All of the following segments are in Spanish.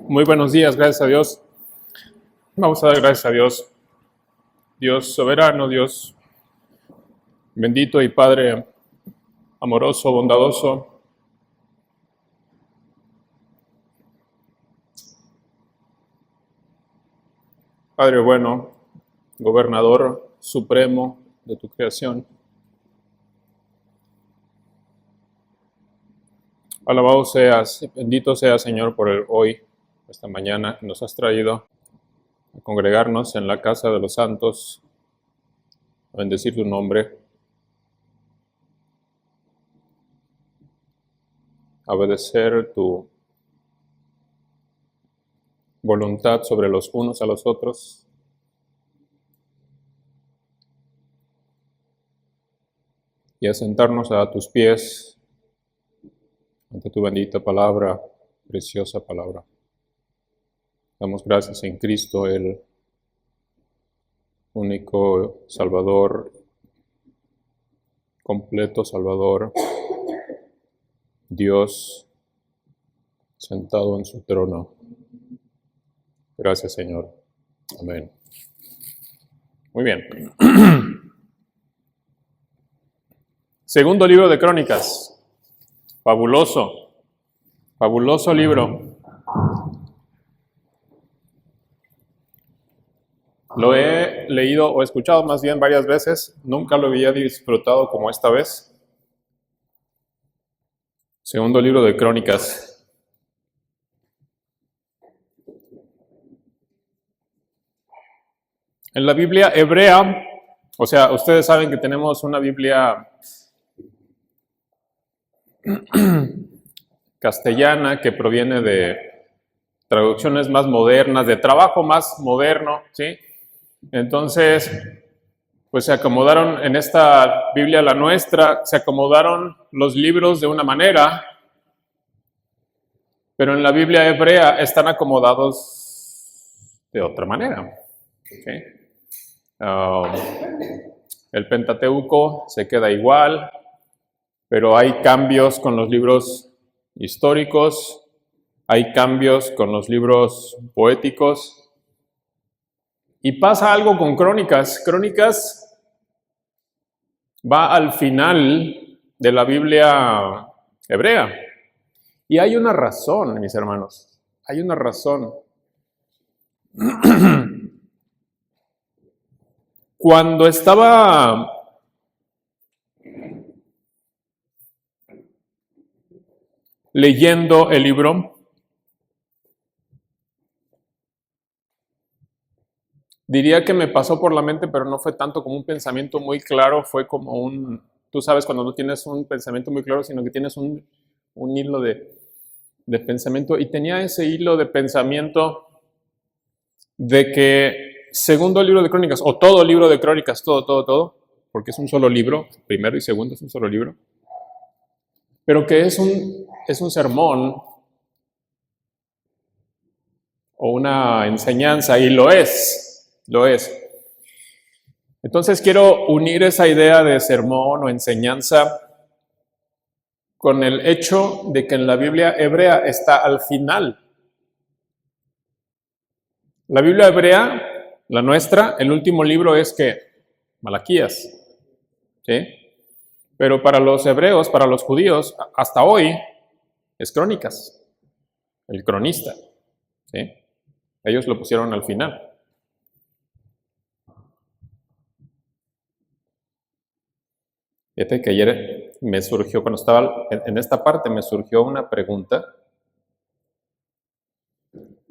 Muy buenos días, gracias a Dios. Vamos a dar gracias a Dios. Dios soberano, Dios bendito y Padre amoroso, bondadoso. Padre bueno, gobernador supremo de tu creación. Alabado seas, bendito seas, Señor, por hoy, esta mañana que nos has traído a congregarnos en la casa de los santos, a bendecir tu nombre, a obedecer tu voluntad sobre los unos a los otros. Y a sentarnos a tus pies ante tu bendita palabra, preciosa palabra. Damos gracias en Cristo, el único Salvador, completo Salvador, Dios sentado en su trono. Gracias, Señor. Amén. Muy bien. Segundo libro de Crónicas. Fabuloso. Fabuloso libro. Lo he leído o escuchado más bien varias veces. Nunca lo había disfrutado como esta vez. Segundo libro de Crónicas. En la Biblia hebrea, o sea, ustedes saben que tenemos una Biblia castellana que proviene de traducciones más modernas, de trabajo más moderno, ¿sí? Entonces, pues se acomodaron en esta Biblia, la nuestra, se acomodaron los libros de una manera, pero en la Biblia hebrea están acomodados de otra manera. ¿Sí? El Pentateuco se queda igual, pero hay cambios con los libros históricos, hay cambios con los libros poéticos, y pasa algo con Crónicas. Crónicas va al final de la Biblia hebrea. Y hay una razón, mis hermanos, hay una razón. Cuando estaba leyendo el libro, diría que me pasó por la mente, pero no fue tanto como un pensamiento muy claro, fue como tú sabes cuando no tienes un pensamiento muy claro, sino que tienes un hilo de pensamiento, y tenía ese hilo de pensamiento de que segundo libro de Crónicas, o todo libro de Crónicas, todo, porque es un solo libro, primero y segundo es un solo libro, pero que es un sermón o una enseñanza, y lo es. Entonces quiero unir esa idea de sermón o enseñanza con el hecho de que en la Biblia hebrea está al final. La Biblia hebrea, la nuestra, el último libro es que Malaquías, ¿sí? Pero para los hebreos, para los judíos, hasta hoy es Crónicas, el cronista, ¿sí? Ellos lo pusieron al final. Fíjate que ayer me surgió, cuando estaba en esta parte, me surgió una pregunta,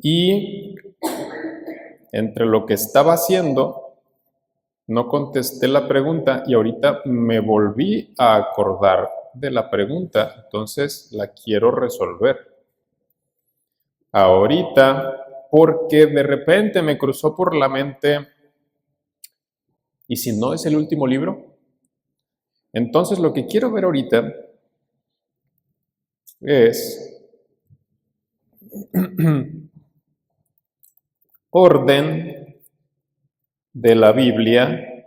y entre lo que estaba haciendo, no contesté la pregunta, y ahorita me volví a acordar de la pregunta, entonces la quiero resolver ahorita, porque de repente me cruzó por la mente, ¿y si no es el último libro? Entonces lo que quiero ver ahorita es orden de la Biblia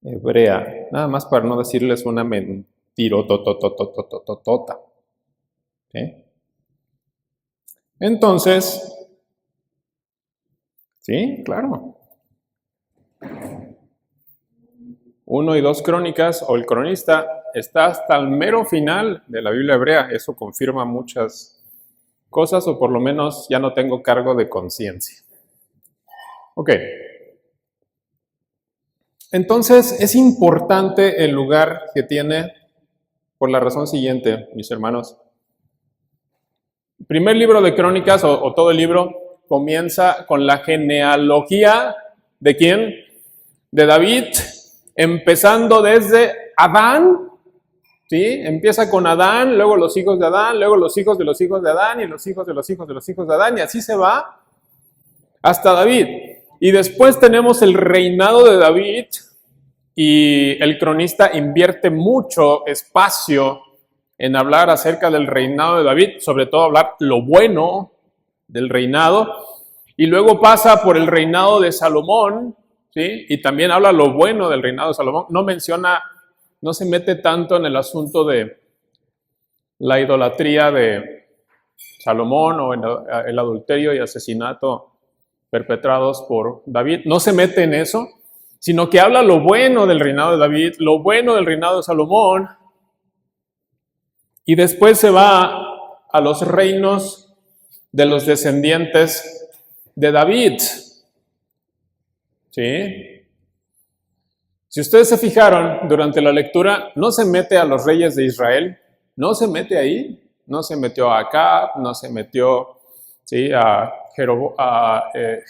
hebrea, nada más para no decirles una mentirototototototota, ¿sí? Entonces, sí, claro. 1 y 2 Crónicas, o el cronista, está hasta el mero final de la Biblia hebrea. Eso confirma muchas cosas, o por lo menos ya no tengo cargo de conciencia. Ok. Entonces, es importante el lugar que tiene por la razón siguiente, mis hermanos. El primer libro de Crónicas, o todo el libro, comienza con la genealogía ¿de quién? De David, empezando desde Adán, ¿sí? Empieza con Adán, luego los hijos de Adán, luego los hijos de los hijos de Adán, y los hijos de los hijos de los hijos de Adán, y así se va hasta David. Y después tenemos el reinado de David, y el cronista invierte mucho espacio en hablar acerca del reinado de David, sobre todo hablar lo bueno del reinado, y luego pasa por el reinado de Salomón, ¿sí? Y también habla lo bueno del reinado de Salomón. No se mete tanto en el asunto de la idolatría de Salomón o en el adulterio y asesinato perpetrados por David. No se mete en eso, sino que habla lo bueno del reinado de David, lo bueno del reinado de Salomón, y después se va a los reinos de los descendientes de David. ¿Sí? Si ustedes se fijaron durante la lectura, no se mete a los reyes de Israel, no se mete ahí, no se metió a Acab, no se metió, ¿sí?, a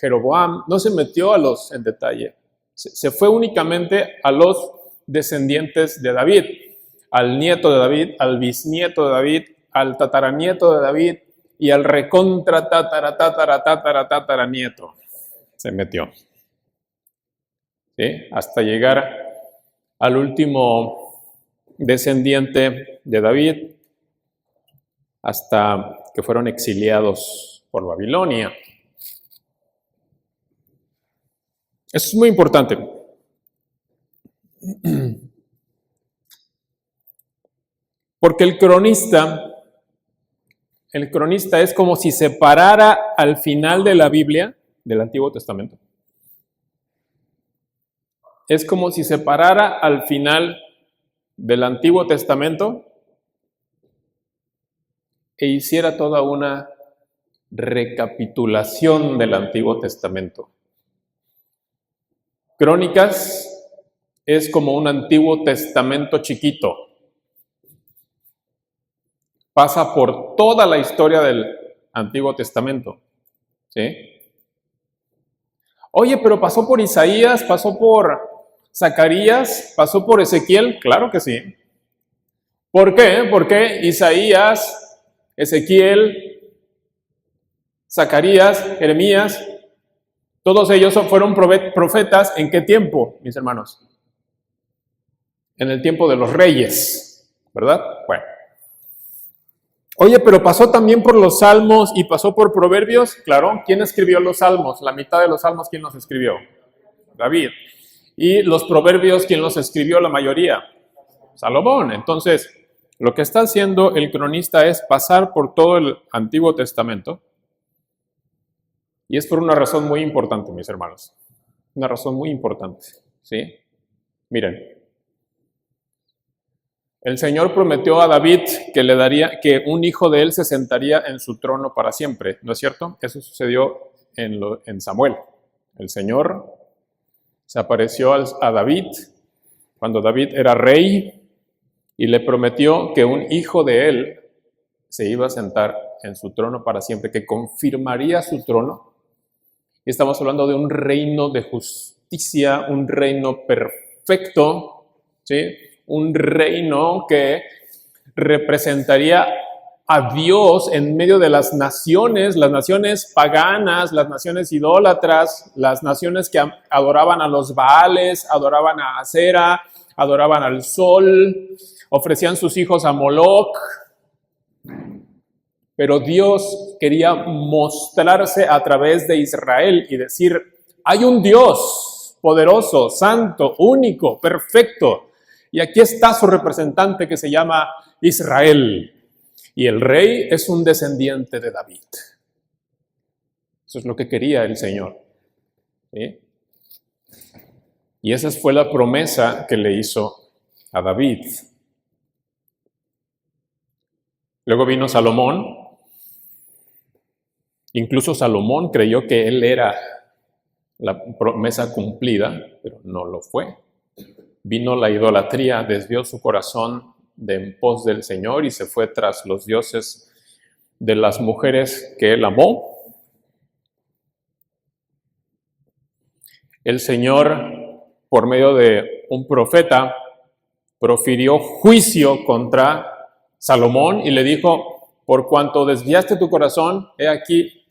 Jeroboam, no se metió a los en detalle. Se fue únicamente a los descendientes de David, al nieto de David, al bisnieto de David, al tataranieto de David y al recontra tataranieto. Se metió. ¿Sí? Hasta llegar al último descendiente de David, hasta que fueron exiliados por Babilonia. Eso es muy importante. Porque el cronista es como si separara al final de la Biblia del Antiguo Testamento. Es como si separara al final del Antiguo Testamento e hiciera toda una recapitulación del Antiguo Testamento. Crónicas es como un Antiguo Testamento chiquito. Pasa por toda la historia del Antiguo Testamento. ¿Sí? Oye, pero pasó por Isaías, pasó por Zacarías, pasó por Ezequiel. Claro que sí. ¿Por qué? Porque Isaías, Ezequiel, Zacarías, Jeremías, todos ellos fueron profetas. ¿En qué tiempo, mis hermanos? En el tiempo de los reyes, ¿verdad? Bueno. Oye, pero pasó también por los Salmos y pasó por Proverbios. Claro, ¿quién escribió los Salmos? La mitad de los Salmos, ¿quién los escribió? David. Y los Proverbios, ¿quién los escribió? La mayoría. Salomón. Entonces, lo que está haciendo el cronista es pasar por todo el Antiguo Testamento. Y es por una razón muy importante, mis hermanos. Una razón muy importante. ¿Sí? Miren. El Señor prometió a David que le daría, que un hijo de él se sentaría en su trono para siempre, ¿no es cierto? Eso sucedió en Samuel. El Señor se apareció a David cuando David era rey y le prometió que un hijo de él se iba a sentar en su trono para siempre, que confirmaría su trono. Y estamos hablando de un reino de justicia, un reino perfecto, ¿sí? Un reino que representaría a Dios en medio de las naciones paganas, las naciones idólatras, las naciones que adoraban a los Baales, adoraban a Acera, adoraban al sol, ofrecían sus hijos a Moloch. Pero Dios quería mostrarse a través de Israel y decir, hay un Dios poderoso, santo, único, perfecto. Y aquí está su representante que se llama Israel. Y el rey es un descendiente de David. Eso es lo que quería el Señor. ¿Sí? Y esa fue la promesa que le hizo a David. Luego vino Salomón. Incluso Salomón creyó que él era la promesa cumplida, pero no lo fue. Vino la idolatría, desvió su corazón de en pos del Señor y se fue tras los dioses de las mujeres que él amó. El Señor, por medio de un profeta, profirió juicio contra Salomón y le dijo: por cuanto desviaste tu corazón, he aquí,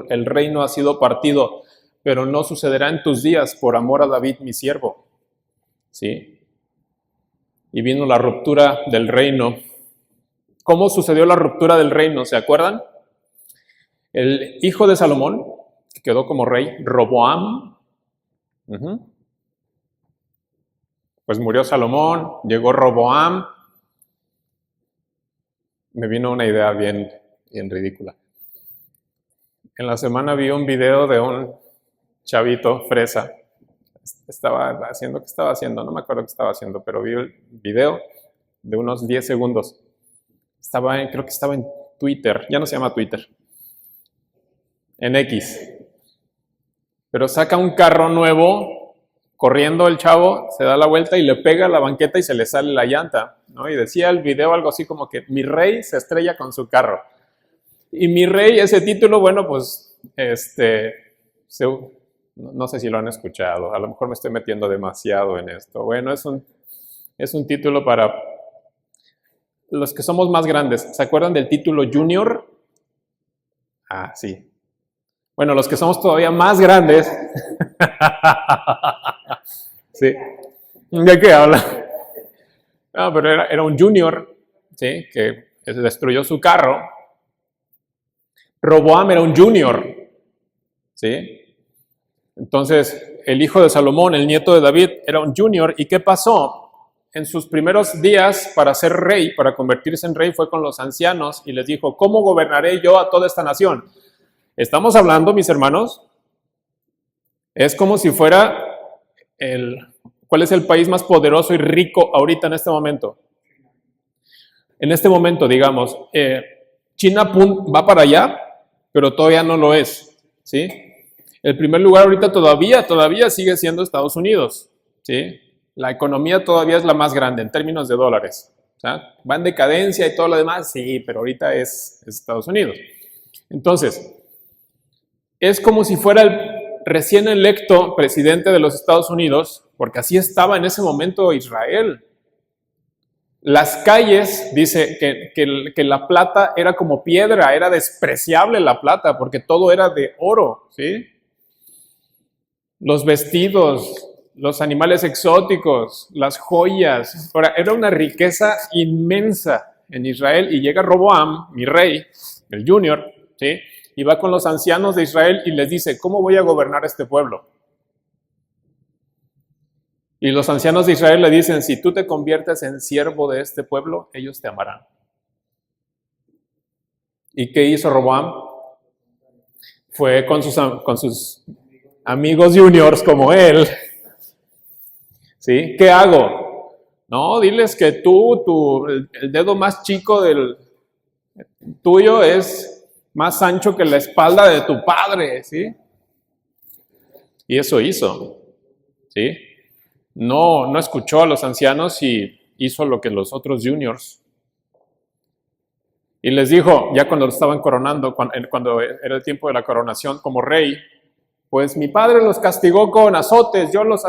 el reino ha sido partido, pero no sucederá en tus días por amor a David mi siervo. ¿Sí? Y vino la ruptura del reino. ¿Cómo sucedió la ruptura del reino? ¿Se acuerdan? El hijo de Salomón, que quedó como rey, Roboam. Pues murió Salomón, llegó Roboam. Me vino una idea bien ridícula. En la semana vi un video de un chavito fresa. ¿Qué estaba haciendo? No me acuerdo qué estaba haciendo, pero vi el video de unos 10 segundos. Creo que estaba en Twitter, ya no se llama Twitter, en X. Pero saca un carro nuevo, corriendo el chavo, se da la vuelta y le pega a la banqueta y se le sale la llanta, ¿no? Y decía el video algo así como que mi rey se estrella con su carro. Y mi rey, ese título, bueno, pues, no sé si lo han escuchado, a lo mejor me estoy metiendo demasiado en esto. Bueno, es un título para los que somos más grandes. ¿Se acuerdan del título Junior? Ah, sí. Bueno, los que somos todavía más grandes. Sí. ¿De qué habla? No, pero era un Junior, ¿sí? Que destruyó su carro. Roboam era un Junior, ¿sí? Entonces, el hijo de Salomón, el nieto de David, era un Junior. ¿Y qué pasó? En sus primeros días para ser rey, para convertirse en rey, fue con los ancianos y les dijo: ¿cómo gobernaré yo a toda esta nación? Estamos hablando, mis hermanos, es como si fuera ¿cuál es el país más poderoso y rico ahorita en este momento? En este momento, digamos, China va para allá, pero todavía no lo es, ¿sí? El primer lugar ahorita todavía sigue siendo Estados Unidos, ¿sí? La economía todavía es la más grande en términos de dólares. O sea, va en decadencia y todo lo demás, sí, pero ahorita es Estados Unidos. Entonces, es como si fuera el recién electo presidente de los Estados Unidos, porque así estaba en ese momento Israel. Las calles, dice que la plata era como piedra, era despreciable la plata, porque todo era de oro, ¿sí? Los vestidos, los animales exóticos, las joyas, era una riqueza inmensa en Israel. Y llega Roboam, mi rey, el Junior, ¿sí? Y va con los ancianos de Israel y les dice: ¿cómo voy a gobernar este pueblo? Y los ancianos de Israel le dicen: si tú te conviertes en siervo de este pueblo, ellos te amarán. ¿Y qué hizo Roboam? Fue con sus amigos juniors como él. ¿Sí? ¿Qué hago? No, diles que el dedo más chico del tuyo es más ancho que la espalda de tu padre, ¿sí? Y eso hizo, ¿sí? No escuchó a los ancianos y hizo lo que los otros juniors. Y les dijo, ya cuando lo estaban coronando, cuando era el tiempo de la coronación como rey: pues mi padre los castigó con azotes, yo los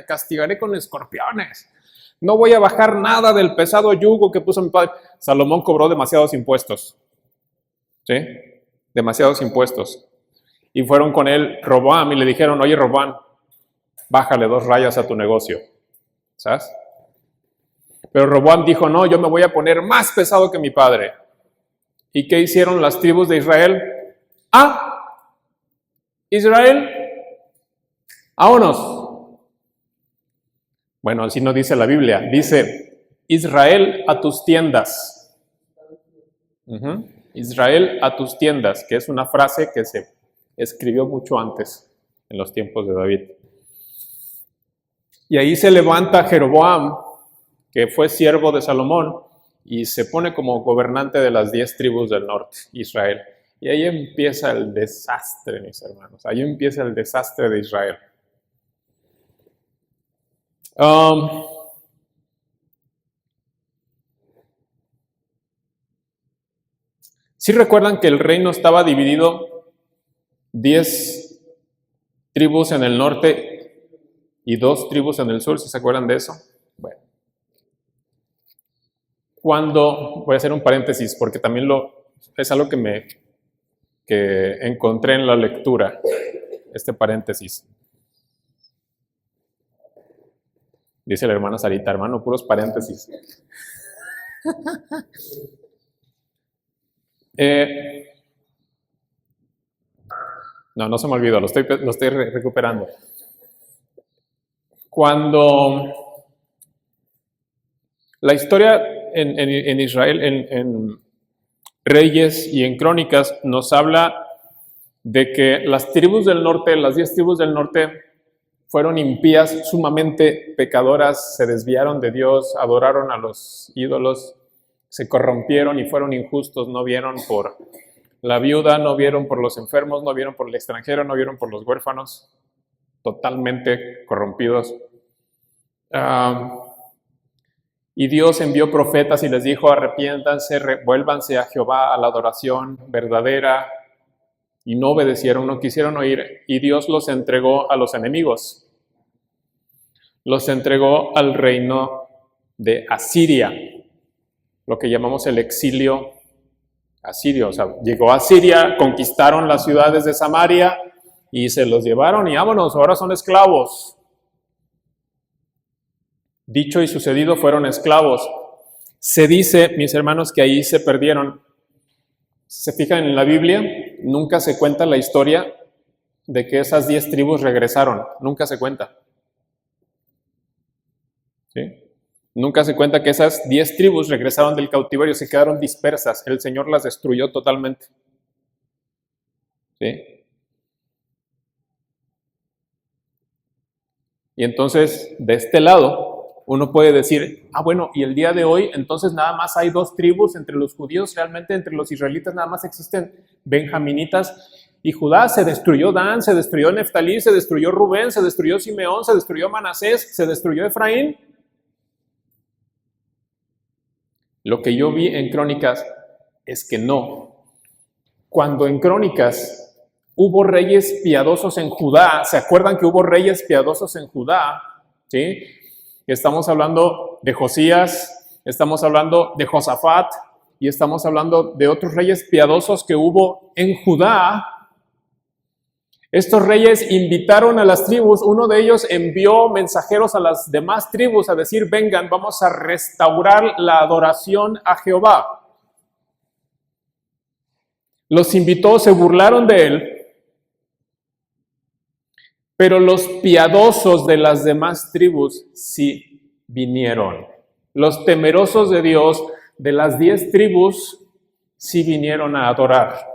castigaré con escorpiones. No voy a bajar nada del pesado yugo que puso mi padre. Salomón cobró demasiados impuestos, ¿sí? Demasiados impuestos. Y fueron con él Roboam y le dijeron: oye, Roboam, bájale 2 rayas a tu negocio, ¿sabes? Pero Roboam dijo: no, yo me voy a poner más pesado que mi padre. ¿Y qué hicieron las tribus de Israel? Israel, vámonos. Bueno, así no dice la Biblia. Dice: Israel, a tus tiendas. Israel, a tus tiendas, que es una frase que se escribió mucho antes, en los tiempos de David. Y ahí se levanta Jeroboam, que fue siervo de Salomón, y se pone como gobernante de las 10 tribus del norte, Israel. Y ahí empieza el desastre, mis hermanos. Ahí empieza el desastre de Israel. ¿Sí recuerdan que el reino estaba dividido 10 tribus en el norte y 2 tribus en el sur? ¿Sí se acuerdan de eso? Bueno. Voy a hacer un paréntesis porque también es algo que encontré en la lectura, este paréntesis. Dice la hermana Sarita, hermano, puros paréntesis. No se me olvidó, lo estoy recuperando. Cuando la historia en Israel, en Reyes y en Crónicas, nos habla de que las tribus del norte, las 10 tribus del norte, fueron impías, sumamente pecadoras, se desviaron de Dios, adoraron a los ídolos, se corrompieron y fueron injustos, no vieron por la viuda, no vieron por los enfermos, no vieron por el extranjero, no vieron por los huérfanos, totalmente corrompidos. Y Dios envió profetas y les dijo, arrepiéntanse, vuélvanse a Jehová, a la adoración verdadera, y no obedecieron, no quisieron oír, y Dios los entregó a los enemigos. Los entregó al reino de Asiria, lo que llamamos el exilio asirio. O sea, llegó a Asiria, conquistaron las ciudades de Samaria y se los llevaron y vámonos, ahora son esclavos. Dicho y sucedido, fueron esclavos. Se dice, mis hermanos, que ahí se perdieron. Si se fijan en la Biblia, nunca se cuenta la historia de que esas 10 tribus regresaron. Nunca se cuenta. ¿Sí? Nunca se cuenta que esas 10 tribus regresaron del cautiverio, se quedaron dispersas. El Señor las destruyó totalmente. ¿Sí? Y entonces, de este lado, uno puede decir, bueno, y el día de hoy, entonces nada más hay 2 tribus entre los judíos, realmente entre los israelitas nada más existen benjaminitas y Judá. Se destruyó Dan, se destruyó Neftalí, se destruyó Rubén, se destruyó Simeón, se destruyó Manasés, se destruyó Efraín. Lo que yo vi en Crónicas es que no. Cuando en Crónicas hubo reyes piadosos en Judá, ¿se acuerdan que hubo reyes piadosos en Judá? ¿Sí? Estamos hablando de Josías, estamos hablando de Josafat y estamos hablando de otros reyes piadosos que hubo en Judá. Estos reyes invitaron a las tribus, uno de ellos envió mensajeros a las demás tribus a decir, vengan, vamos a restaurar la adoración a Jehová. Los invitó, se burlaron de él, pero los piadosos de las demás tribus sí vinieron. Los temerosos de Dios de las 10 tribus sí vinieron a adorar.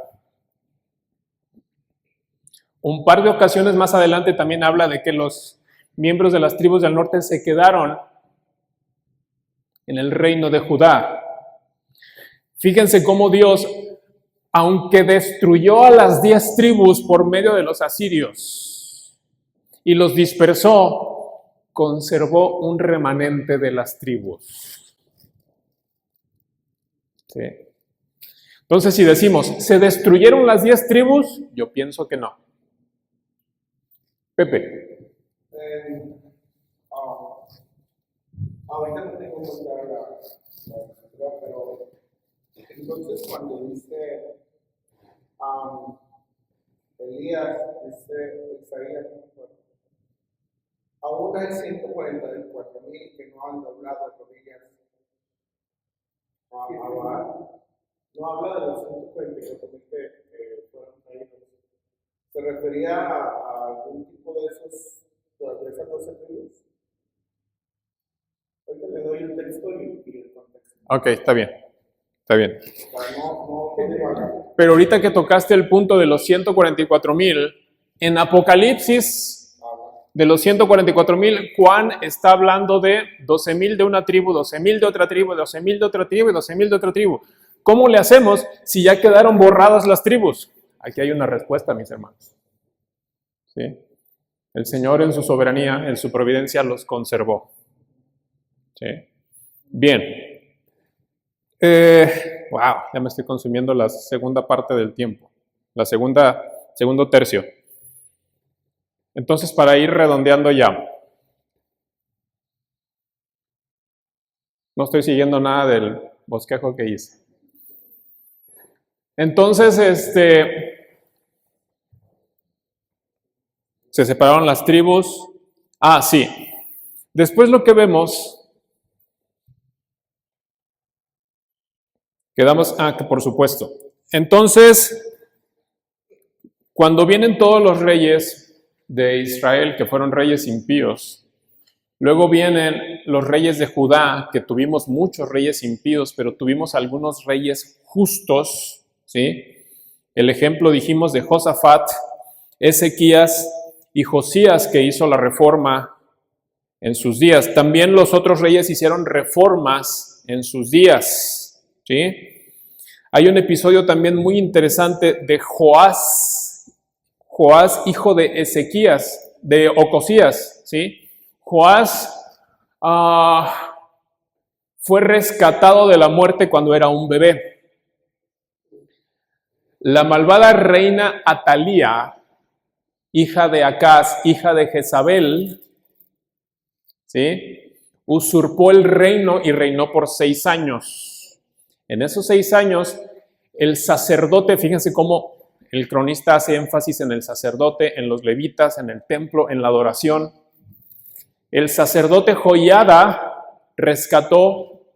Un par de ocasiones más adelante también habla de que los miembros de las tribus del norte se quedaron en el reino de Judá. Fíjense cómo Dios, aunque destruyó a las 10 tribus por medio de los asirios y los dispersó, conservó un remanente de las tribus. ¿Sí? Entonces, si decimos, ¿se destruyeron las 10 tribus? Yo pienso que no. Pepe. Ahorita no tengo muy clara la pero entonces cuando dice Elías, dice Isaías, aún hay 144,000 que no han doblado rodillas a Baal. No habla de los 144,000 que fueron caídos. ¿Se refería a algún tipo de esas 12 tribus? Ahorita le doy el texto y el contexto. Ok, está bien. Está bien. Para no Pero ahorita que tocaste el punto de los 144,000, en Apocalipsis, de los 144,000, Juan está hablando de 12,000 de una tribu, 12,000 de otra tribu, 12,000 de otra tribu y 12,000 de otra tribu. ¿Cómo le hacemos si ya quedaron borradas las tribus? Aquí hay una respuesta, mis hermanos. ¿Sí? El Señor en su soberanía, en su providencia, los conservó. ¿Sí? Bien. Wow, ya me estoy consumiendo la segunda parte del tiempo. Segundo tercio. Entonces, para ir redondeando ya. No estoy siguiendo nada del bosquejo que hice. Entonces, se separaron las tribus. Ah, sí. Después lo que vemos, quedamos, que por supuesto. Entonces, cuando vienen todos los reyes de Israel, que fueron reyes impíos, luego vienen los reyes de Judá, que tuvimos muchos reyes impíos, pero tuvimos algunos reyes justos, ¿sí? El ejemplo dijimos de Josafat, Ezequías y Josías, que hizo la reforma en sus días. También los otros reyes hicieron reformas en sus días, ¿sí? Hay un episodio también muy interesante de Joás, hijo de Ezequías, de Ocosías, ¿sí? Joás fue rescatado de la muerte cuando era un bebé. La malvada reina Atalía, hija de Acaz, hija de Jezabel, ¿sí? Usurpó el reino y reinó por 6 años. En esos 6 años, el sacerdote, fíjense cómo el cronista hace énfasis en el sacerdote, en los levitas, en el templo, en la adoración. El sacerdote Joiada rescató,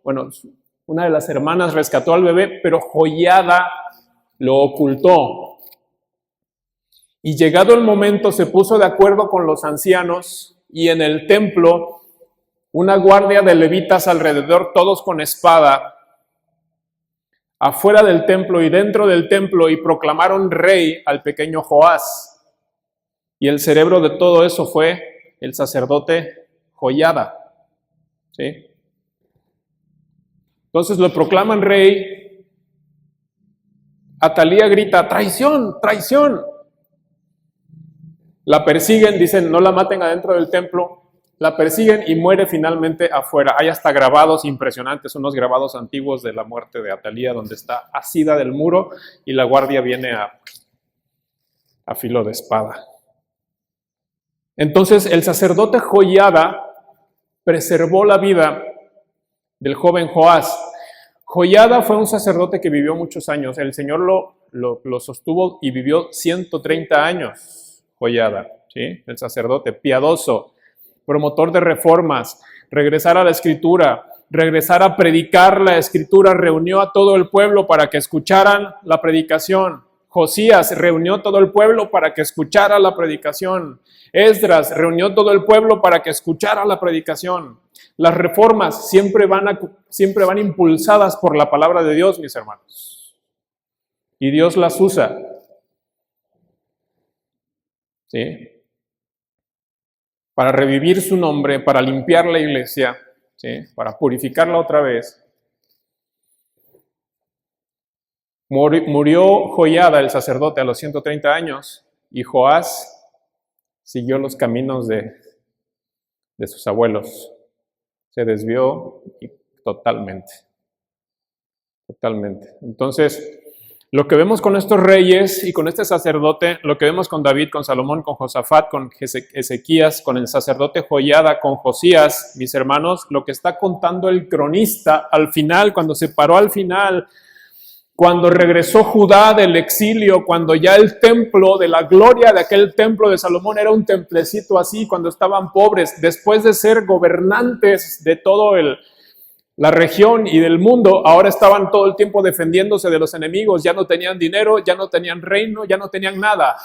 una de las hermanas rescató al bebé, pero Joiada lo ocultó. Y llegado el momento se puso de acuerdo con los ancianos y en el templo una guardia de levitas alrededor, todos con espada, afuera del templo y dentro del templo, y proclamaron rey al pequeño Joás. Y el cerebro de todo eso fue el sacerdote Joiada, ¿sí? Entonces lo proclaman rey. Atalía grita, traición, traición. La persiguen, dicen, no la maten adentro del templo. La persiguen y muere finalmente afuera. Hay hasta grabados impresionantes, unos grabados antiguos de la muerte de Atalía, donde está asida del muro y la guardia viene a filo de espada. Entonces el sacerdote Joiada preservó la vida del joven Joás. Joiada fue un sacerdote que vivió muchos años. El Señor lo sostuvo y vivió 130 años. Joiada, ¿sí? El sacerdote piadoso, promotor de reformas, regresar a la Escritura, regresar a predicar la Escritura, reunió a todo el pueblo para que escucharan la predicación. Josías reunió todo el pueblo para que escuchara la predicación. Esdras reunió todo el pueblo para que escuchara la predicación. Las reformas siempre van impulsadas por la palabra de Dios, mis hermanos. Y Dios las usa. ¿Sí? Para revivir su nombre, para limpiar la iglesia, ¿sí? Para purificarla otra vez. Murió Joiada, el sacerdote, a los 130 años, y Joás siguió los caminos de sus abuelos. Se desvió totalmente. Entonces, lo que vemos con estos reyes y con este sacerdote, lo que vemos con David, con Salomón, con Josafat, con Ezequías, con el sacerdote Joiada, con Josías, mis hermanos, lo que está contando el cronista al final, cuando se paró al final, cuando regresó Judá del exilio, cuando ya el templo, de la gloria de aquel templo de Salomón era un templecito así, cuando estaban pobres, después de ser gobernantes de todo la región y del mundo, ahora estaban todo el tiempo defendiéndose de los enemigos, ya no tenían dinero, ya no tenían reino, ya no tenían nada.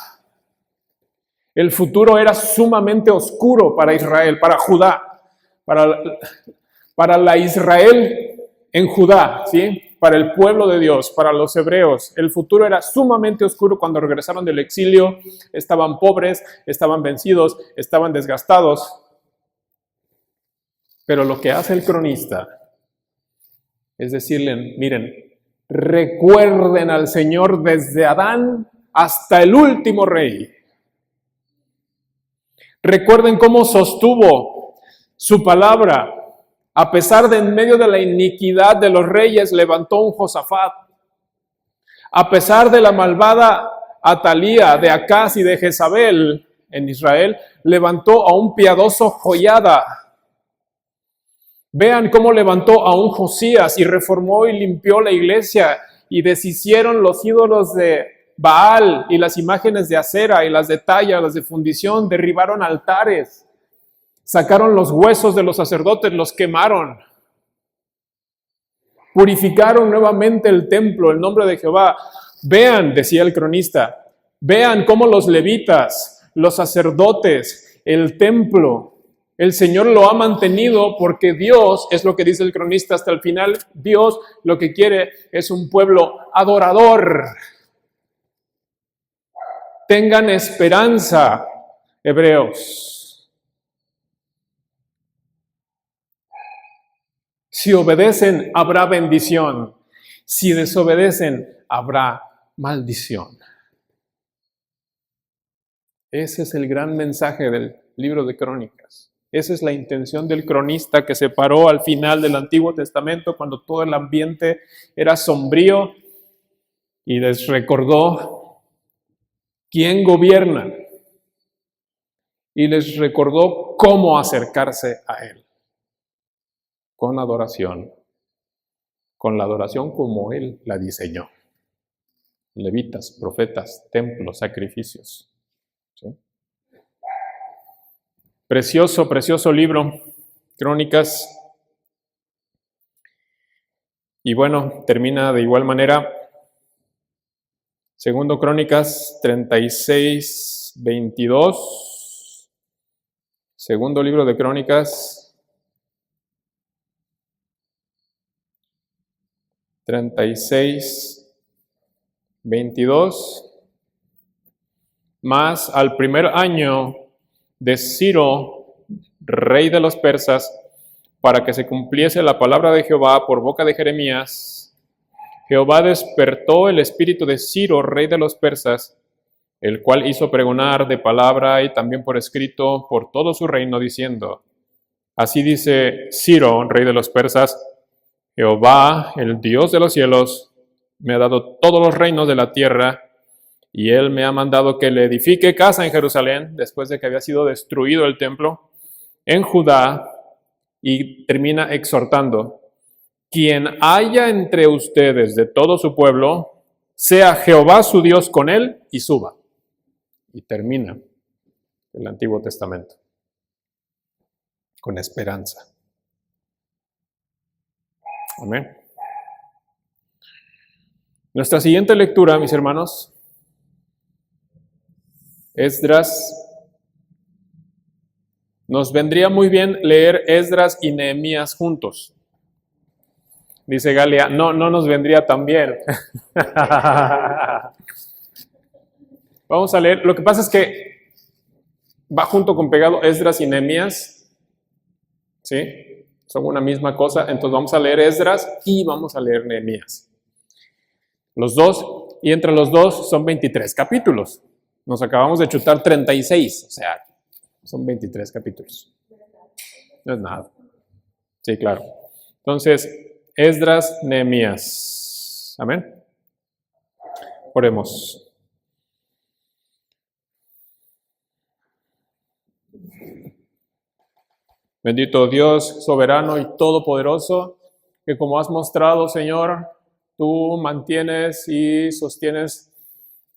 El futuro era sumamente oscuro para Israel, para Judá, para la Israel en Judá, ¿sí? para el pueblo de Dios, para los hebreos. El futuro era sumamente oscuro cuando regresaron del exilio. Estaban pobres, estaban vencidos, estaban desgastados. Pero lo que hace el cronista es decirle, miren, recuerden al Señor desde Adán hasta el último rey. Recuerden cómo sostuvo su palabra. A pesar de en medio de la iniquidad de los reyes, levantó un Josafat. A pesar de la malvada Atalía de Acaz y de Jezabel en Israel, levantó a un piadoso Joiada. Vean cómo levantó a un Josías y reformó y limpió la iglesia y deshicieron los ídolos de Baal y las imágenes de acera y las de talla, las de fundición, derribaron altares. Sacaron los huesos de los sacerdotes, los quemaron. Purificaron nuevamente el templo, el nombre de Jehová. Vean, decía el cronista, vean cómo los levitas, los sacerdotes, el templo, el Señor lo ha mantenido porque Dios, es lo que dice el cronista hasta el final, Dios lo que quiere es un pueblo adorador. Tengan esperanza, hebreos. Si obedecen, habrá bendición. Si desobedecen, habrá maldición. Ese es el gran mensaje del libro de Crónicas. Esa es la intención del cronista que se paró al final del Antiguo Testamento cuando todo el ambiente era sombrío y les recordó quién gobierna y les recordó cómo acercarse a Él. Con adoración, con la adoración como Él la diseñó. Levitas, profetas, templos, sacrificios. ¿Sí? Precioso, precioso libro, Crónicas. Y bueno, termina de igual manera. Segundo Crónicas 36, 22. Segundo libro de Crónicas 36, 22, más al primer año de Ciro, rey de los persas, para que se cumpliese la palabra de Jehová por boca de Jeremías, Jehová despertó el espíritu de Ciro, rey de los persas, el cual hizo pregonar de palabra y también por escrito por todo su reino, diciendo, así dice Ciro, rey de los persas, Jehová, el Dios de los cielos, me ha dado todos los reinos de la tierra, y Él me ha mandado que le edifique casa en Jerusalén, después de que había sido destruido el templo, en Judá, y termina exhortando, quien haya entre ustedes de todo su pueblo, sea Jehová su Dios con él, y suba. Y termina el Antiguo Testamento con esperanza. Amén. Nuestra siguiente lectura, mis hermanos, Esdras. Nos vendría muy bien leer Esdras y Nehemías juntos. Dice Galia, no nos vendría tan bien. Vamos a leer. Lo que pasa es que va junto con pegado Esdras y Nehemías. ¿Sí? Son una misma cosa. Entonces vamos a leer Esdras y vamos a leer Nehemías. Los dos, y entre los dos son 23 capítulos. Nos acabamos de chutar 36, o sea, son 23 capítulos. No es nada. Sí, claro. Entonces, Esdras, Nehemías. Amén. Oremos. Bendito Dios, soberano y todopoderoso, que como has mostrado, Señor, tú mantienes y sostienes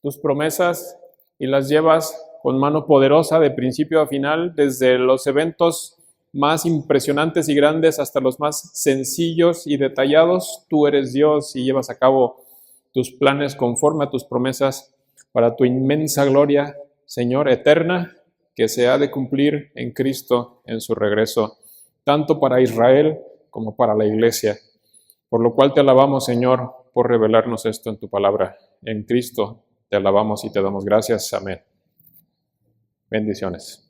tus promesas y las llevas con mano poderosa de principio a final, desde los eventos más impresionantes y grandes hasta los más sencillos y detallados. Tú eres Dios y llevas a cabo tus planes conforme a tus promesas para tu inmensa gloria, Señor, eterna, que se ha de cumplir en Cristo en su regreso, tanto para Israel como para la iglesia. Por lo cual te alabamos, Señor, por revelarnos esto en tu palabra. En Cristo te alabamos y te damos gracias. Amén. Bendiciones.